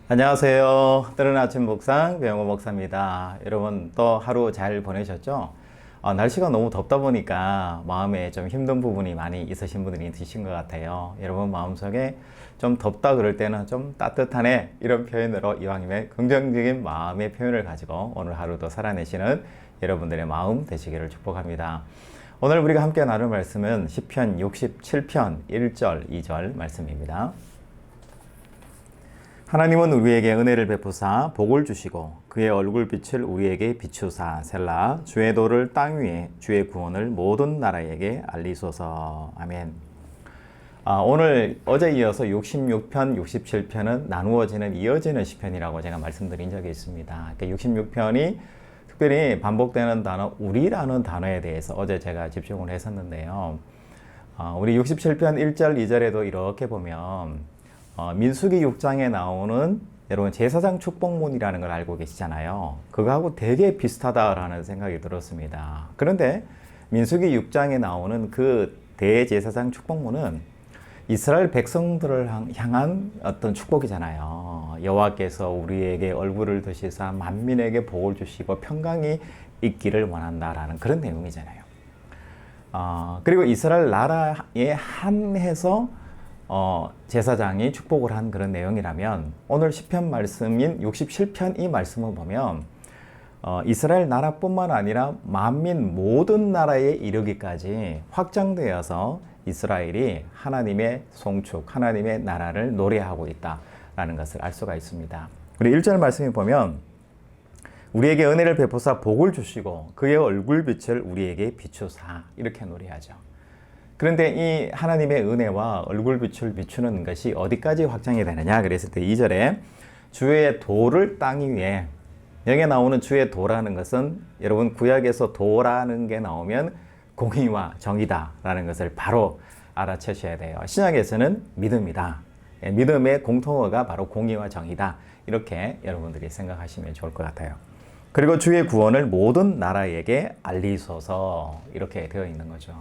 안녕하세요. 뜨는 아침 묵상 배영호 목사입니다. 여러분 또 하루 잘 보내셨죠? 날씨가 너무 덥다 보니까 마음에 좀 힘든 부분이 많이 있으신 분들이 있으신 것 같아요. 여러분 마음속에 좀 덥다 그럴 때는 좀 따뜻하네 이런 표현으로 이왕이면 긍정적인 마음의 표현을 가지고 오늘 하루도 살아내시는 여러분들의 마음 되시기를 축복합니다. 오늘 우리가 함께 나눌 말씀은 시편 67편 1절 2절 말씀입니다. 하나님은 우리에게 은혜를 베푸사 복을 주시고 그의 얼굴빛을 우리에게 비추사 셀라. 주의 도를 땅 위에 주의 구원을 모든 나라에게 알리소서. 아멘. 오늘 어제 이어서 66편, 67편은 나누어지는 이어지는 시편이라고 제가 말씀드린 적이 있습니다. 66편이 특별히 반복되는 단어 우리라는 단어에 대해서 어제 제가 집중을 했었는데요. 우리 67편 1절 2절에도 이렇게 보면 민수기 6장에 나오는 여러분 제사장 축복문이라는 걸 알고 계시잖아요. 그거하고 되게 비슷하다라는 생각이 들었습니다. 그런데 민수기 6장에 나오는 그 대제사장 축복문은 이스라엘 백성들을 향한 어떤 축복이잖아요. 여호와께서 우리에게 얼굴을 드시사 만민에게 복을 주시고 평강이 있기를 원한다라는 그런 내용이잖아요. 그리고 이스라엘 나라에 한해서 제사장이 축복을 한 그런 내용이라면 오늘 시편 말씀인 67편 이 말씀을 보면 이스라엘 나라뿐만 아니라 만민 모든 나라에 이르기까지 확장되어서 이스라엘이 하나님의 송축, 하나님의 나라를 노래하고 있다라는 것을 알 수가 있습니다. 우리 1절 말씀에 보면 우리에게 은혜를 베푸사 복을 주시고 그의 얼굴빛을 우리에게 비추사 이렇게 노래하죠. 그런데 이 하나님의 은혜와 얼굴빛을 비추는 것이 어디까지 확장이 되느냐 그랬을 때 2절에 주의 도를 땅 위에, 여기에 나오는 주의 도라는 것은 여러분 구약에서 도라는 게 나오면 공의와 정의다라는 것을 바로 알아채셔야 돼요. 신약에서는 믿음이다. 믿음의 공통어가 바로 공의와 정의다. 이렇게 여러분들이 생각하시면 좋을 것 같아요. 그리고 주의 구원을 모든 나라에게 알리소서 이렇게 되어 있는 거죠.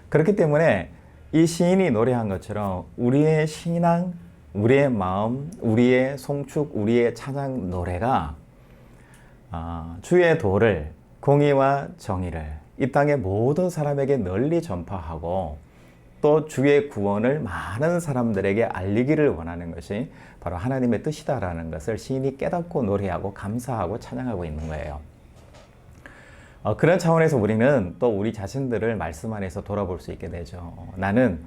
그렇기 때문에 이 시인이 노래한 것처럼 우리의 신앙, 우리의 마음, 우리의 송축, 우리의 찬양 노래가 주의 도를, 공의와 정의를 이 땅의 모든 사람에게 널리 전파하고 또 주의 구원을 많은 사람들에게 알리기를 원하는 것이 바로 하나님의 뜻이다라는 것을 시인이 깨닫고 노래하고 감사하고 찬양하고 있는 거예요. 그런 차원에서 우리는 또 우리 자신들을 말씀 안에서 돌아볼 수 있게 되죠. 나는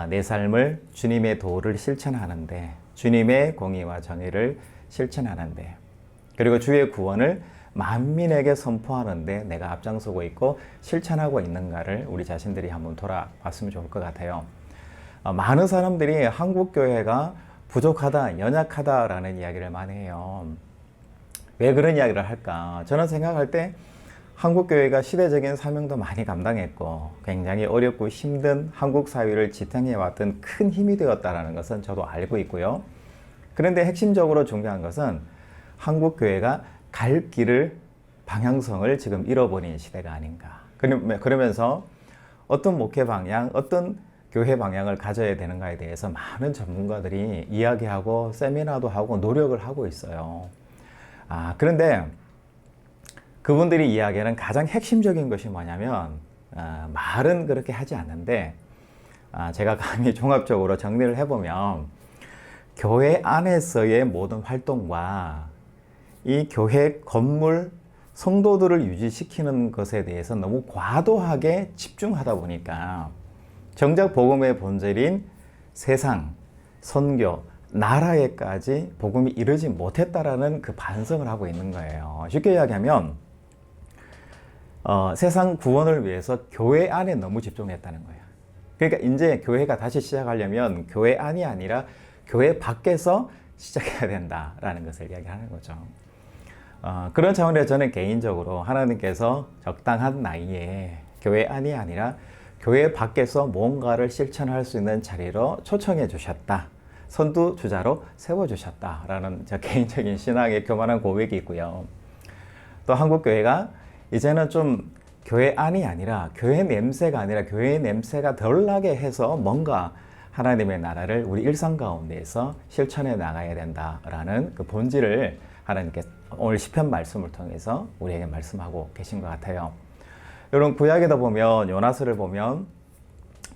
내 삶을 주님의 도를 실천하는데, 주님의 공의와 정의를 실천하는데, 그리고 주의 구원을 만민에게 선포하는데 내가 앞장서고 있고 실천하고 있는가를 우리 자신들이 한번 돌아봤으면 좋을 것 같아요. 많은 사람들이 한국교회가 부족하다, 연약하다라는 이야기를 많이 해요. 왜 그런 이야기를 할까? 저는 생각할 때 한국교회가 시대적인 사명도 많이 감당했고 굉장히 어렵고 힘든 한국 사회를 지탱해왔던 큰 힘이 되었다는 것은 저도 알고 있고요. 그런데 핵심적으로 중요한 것은 한국교회가 갈 길을, 방향성을 지금 잃어버린 시대가 아닌가. 그러면서 어떤 목회 방향, 어떤 교회 방향을 가져야 되는가에 대해서 많은 전문가들이 이야기하고 세미나도 하고 노력을 하고 있어요. 그런데 그분들이 이야기하는 가장 핵심적인 것이 뭐냐면 말은 그렇게 하지 않는데 제가 감히 종합적으로 정리를 해보면 교회 안에서의 모든 활동과 이 교회 건물, 성도들을 유지시키는 것에 대해서 너무 과도하게 집중하다 보니까 정작 복음의 본질인 세상, 선교, 나라에까지 복음이 이르지 못했다라는 그 반성을 하고 있는 거예요. 쉽게 이야기하면 세상 구원을 위해서 교회 안에 너무 집중했다는 거예요. 그러니까 이제 교회가 다시 시작하려면 교회 안이 아니라 교회 밖에서 시작해야 된다라는 것을 이야기하는 거죠. 그런 차원에서 저는 개인적으로 하나님께서 적당한 나이에 교회 안이 아니라 교회 밖에서 뭔가를 실천할 수 있는 자리로 초청해 주셨다. 선두주자로 세워주셨다라는 저 개인적인 신앙의 교만한 고백이 있고요. 또 한국 교회가 이제는 좀 교회 안이 아니라 교회 냄새가 아니라 교회 냄새가 덜 나게 해서 뭔가 하나님의 나라를 우리 일상 가운데에서 실천해 나가야 된다라는 그 본질을 하나님께서 오늘 시편 말씀을 통해서 우리에게 말씀하고 계신 것 같아요. 여러분 구약에도 보면 요나서를 보면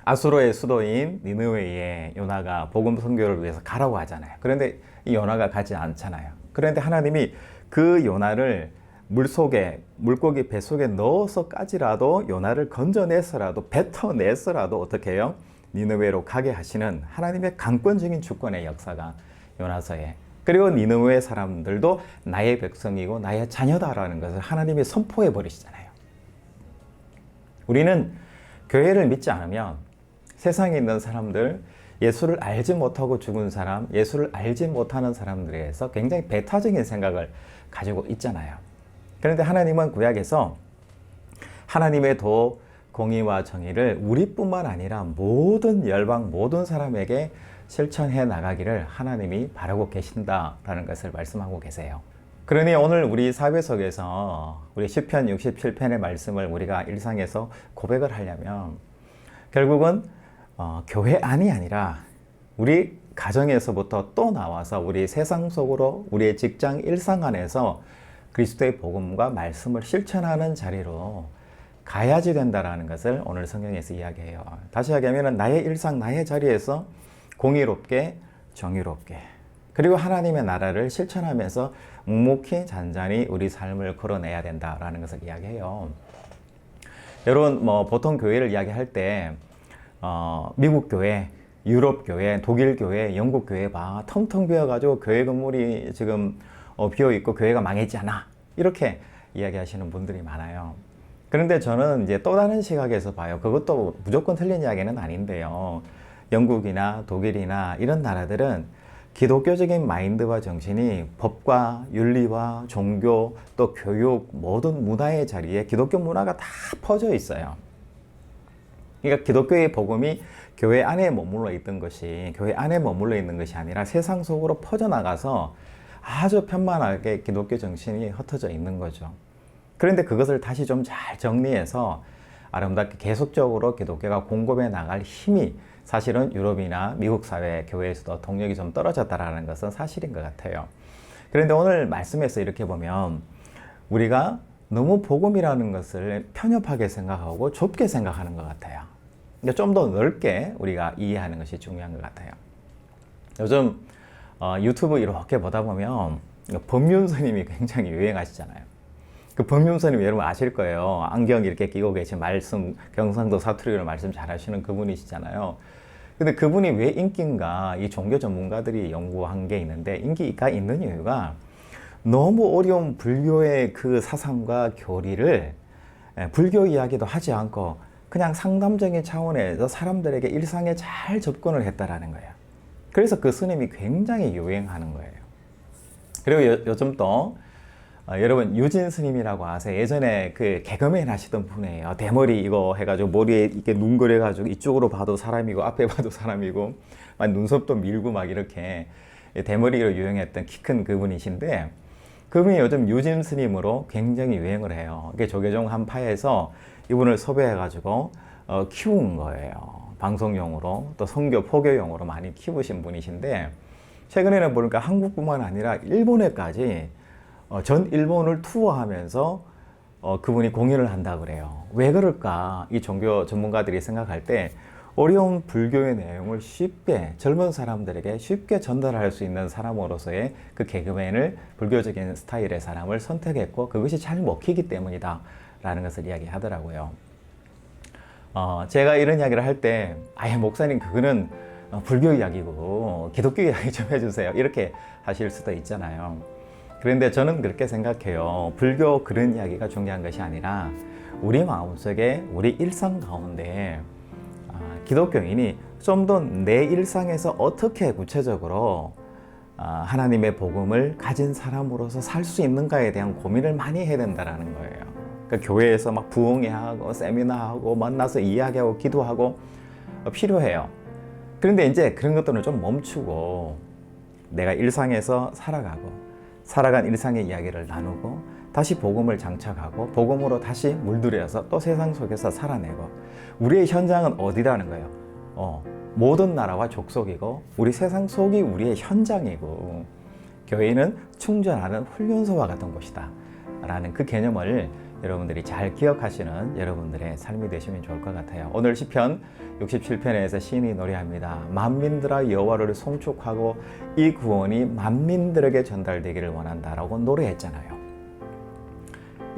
아수르의 수도인 니느웨에 요나가 복음 선교를 위해서 가라고 하잖아요. 그런데 이 요나가 가지 않잖아요. 그런데 하나님이 그 요나를 물속에 물고기 뱃속에 넣어서까지라도 요나를 건져내서라도 뱉어내서라도 어떻게 해요? 니느웨로 가게 하시는 하나님의 강권적인 주권의 역사가 요나서에, 그리고 니느웨 사람들도 나의 백성이고 나의 자녀다라는 것을 하나님이 선포해 버리시잖아요. 우리는 교회를 믿지 않으면 세상에 있는 사람들, 예수를 알지 못하고 죽은 사람, 예수를 알지 못하는 사람들에 대해서 굉장히 배타적인 생각을 가지고 있잖아요. 그런데 하나님은 구약에서 하나님의 도, 공의와 정의를 우리뿐만 아니라 모든 열방, 모든 사람에게 실천해 나가기를 하나님이 바라고 계신다라는 것을 말씀하고 계세요. 그러니 오늘 우리 사회 속에서 우리 시편 67편의 말씀을 우리가 일상에서 고백을 하려면 결국은 교회 안이 아니라 우리 가정에서부터 또 나와서 우리 세상 속으로 우리의 직장 일상 안에서 그리스도의 복음과 말씀을 실천하는 자리로 가야지 된다라는 것을 오늘 성경에서 이야기해요. 다시 이야기하면 나의 일상, 나의 자리에서 공의롭게, 정의롭게, 그리고 하나님의 나라를 실천하면서 묵묵히 잔잔히 우리 삶을 걸어내야 된다라는 것을 이야기해요. 여러분 보통 교회를 이야기할 때 미국 교회, 유럽 교회, 독일 교회, 영국 교회 봐 텅텅 비어가지고 교회 건물이 지금 비어 있고 교회가 망했잖아, 이렇게 이야기하시는 분들이 많아요. 그런데 저는 이제 또 다른 시각에서 봐요. 그것도 무조건 틀린 이야기는 아닌데요. 영국이나 독일이나 이런 나라들은 기독교적인 마인드와 정신이 법과 윤리와 종교 또 교육 모든 문화의 자리에 기독교 문화가 다 퍼져 있어요. 그러니까 기독교의 복음이 교회 안에 머물러 있던 것이 교회 안에 머물러 있는 것이 아니라 세상 속으로 퍼져나가서 아주 편만하게 기독교 정신이 흩어져 있는 거죠. 그런데 그것을 다시 좀 잘 정리해서 아름답게 계속적으로 기독교가 공급해 나갈 힘이 사실은 유럽이나 미국 사회 교회에서도 동력이 좀 떨어졌다는 것은 사실인 것 같아요. 그런데 오늘 말씀에서 이렇게 보면 우리가 너무 복음이라는 것을 편협하게 생각하고 좁게 생각하는 것 같아요. 그러니까 좀 더 넓게 우리가 이해하는 것이 중요한 것 같아요. 요즘 유튜브 이렇게 보다 보면 법륜 스님이 굉장히 유행하시잖아요. 그 법륜 스님 여러분 아실 거예요. 안경 이렇게 끼고 계신 말씀, 경상도 사투리로 말씀 잘하시는 그분이시잖아요. 근데 그분이 왜 인기인가, 이 종교 전문가들이 연구한 게 있는데 인기가 있는 이유가 너무 어려운 불교의 그 사상과 교리를 불교 이야기도 하지 않고 그냥 상담적인 차원에서 사람들에게 일상에 잘 접근을 했다라는 거예요. 그래서 그 스님이 굉장히 유행하는 거예요. 그리고 요즘 또 여러분 유진 스님이라고 아세요? 예전에 그 개그맨 하시던 분이에요. 대머리 이거 해가지고 머리에 이렇게 눈 그려가지고 이쪽으로 봐도 사람이고 앞에 봐도 사람이고 막 눈썹도 밀고 막 이렇게 대머리로 유행했던 키 큰 그분이신데 그분이 요즘 유진 스님으로 굉장히 유행을 해요. 이게 조계종 한 파에서 이분을 섭외해가지고 키운 거예요. 방송용으로 또 선교 포교용으로 많이 키우신 분이신데 최근에는 보니까 한국뿐만 아니라 일본에까지 전 일본을 투어하면서 그분이 공연을 한다 그래요. 왜 그럴까? 이 종교 전문가들이 생각할 때 어려운 불교의 내용을 쉽게 젊은 사람들에게 쉽게 전달할 수 있는 사람으로서의 그 개그맨을 불교적인 스타일의 사람을 선택했고 그것이 잘 먹히기 때문이다 라는 것을 이야기하더라고요. 제가 이런 이야기를 할 때 아예 목사님 그거는 불교 이야기고 기독교 이야기 좀 해주세요 이렇게 하실 수도 있잖아요. 그런데 저는 그렇게 생각해요. 불교 그런 이야기가 중요한 것이 아니라 우리 마음속에 우리 일상 가운데 기독교인이 좀 더 내 일상에서 어떻게 구체적으로 하나님의 복음을 가진 사람으로서 살 수 있는가에 대한 고민을 많이 해야 된다는 거예요. 그러니까 교회에서 막 부흥회하고 세미나하고 만나서 이야기하고 기도하고 필요해요. 그런데 이제 그런 것들은 좀 멈추고 내가 일상에서 살아가고 살아간 일상의 이야기를 나누고 다시 복음을 장착하고 복음으로 다시 물들여서 또 세상 속에서 살아내고 우리의 현장은 어디라는 거예요? 모든 나라와 족속이고 우리 세상 속이 우리의 현장이고 교회는 충전하는 훈련소와 같은 곳이다 라는 그 개념을 여러분들이 잘 기억하시는 여러분들의 삶이 되시면 좋을 것 같아요. 오늘 시편 67편에서 시인이 노래합니다. 만민들아 여호와를 송축하고 이 구원이 만민들에게 전달되기를 원한다라고 노래했잖아요.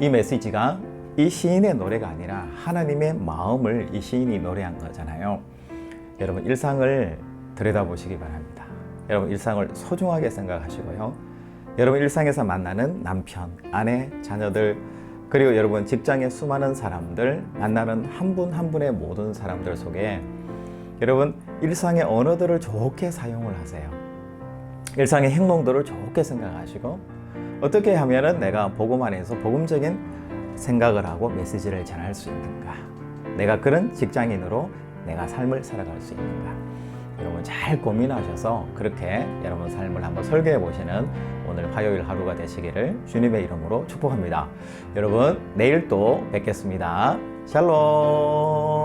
이 메시지가 이 시인의 노래가 아니라 하나님의 마음을 이 시인이 노래한 거잖아요. 여러분 일상을 들여다보시기 바랍니다. 여러분 일상을 소중하게 생각하시고요. 여러분 일상에서 만나는 남편, 아내, 자녀들 그리고 여러분 직장의 수많은 사람들 만나는 한 분 한 분의 모든 사람들 속에 여러분 일상의 언어들을 좋게 사용을 하세요. 일상의 행동들을 좋게 생각하시고 어떻게 하면은 내가 복음 안에서 복음적인 생각을 하고 메시지를 전할 수 있는가? 내가 그런 직장인으로 내가 삶을 살아갈 수 있는가? 여러분 잘 고민하셔서 그렇게 여러분 삶을 한번 설계해 보시는 오늘 화요일 하루가 되시기를 주님의 이름으로 축복합니다. 여러분 내일 또 뵙겠습니다. 샬롬.